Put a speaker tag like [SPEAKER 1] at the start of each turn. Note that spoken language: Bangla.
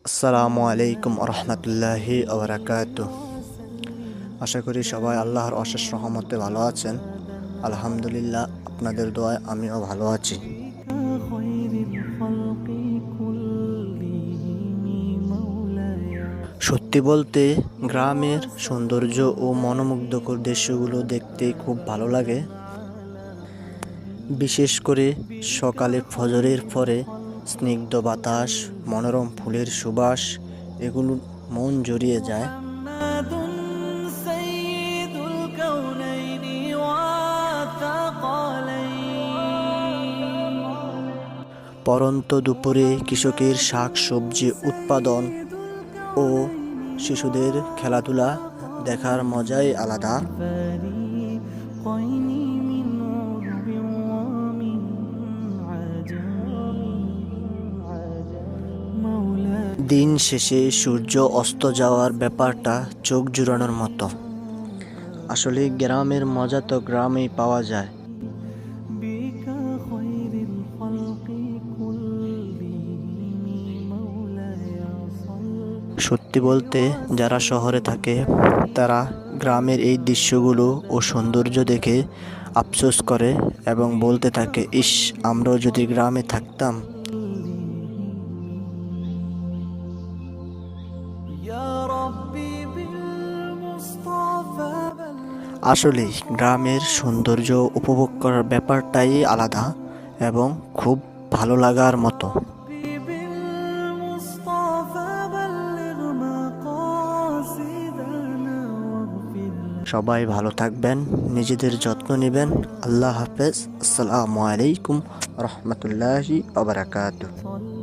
[SPEAKER 1] আসসালামু আলাইকুম রহমতুল্লাহি ওবরাকাতুহ। আশা করি সবাই আল্লাহর অশেষ রহমতে ভালো আছেন। আলহামদুলিল্লাহ, আপনাদের দোয়ায় আমিও ভালো আছি। সত্যি বলতে গ্রামের সৌন্দর্য ও মনোমুগ্ধকর দৃশ্যগুলো দেখতে খুব ভালো লাগে। বিশেষ করে সকালে ফজরের পরে স্নিগ্ধ বাতাস, মনোরম ফুলের সুবাস, এগুলো মন জড়িয়ে যায়। পরন্ত দুপুরে কৃষকের শাক সবজি উৎপাদন ও শিশুদের খেলাধুলা দেখার মজাই আলাদা। দিন শেষে সূর্য অস্ত যাওয়ার ব্যাপারটা চোখ জুড়ানোর মতো। আসলে গ্রামের মজা তো গ্রামেই পাওয়া যায়। সত্যি বলতে যারা শহরে থাকে তারা গ্রামের এই দৃশ্যগুলো ও সৌন্দর্য দেখে আফসোস করে এবং বলতে থাকে, ইস, আমরাও যদি গ্রামে থাকতাম। আসলে গ্রামের সৌন্দর্য উপভোগ করার ব্যাপারটাই আলাদা এবং খুব ভালো লাগার মতো। সবাই ভালো থাকবেন, নিজেদের যত্ন নেবেন। আল্লাহ হাফেজ। আসসালামু আলাইকুম রহমতুল্লাহি ওয়া বারাকাতুহু।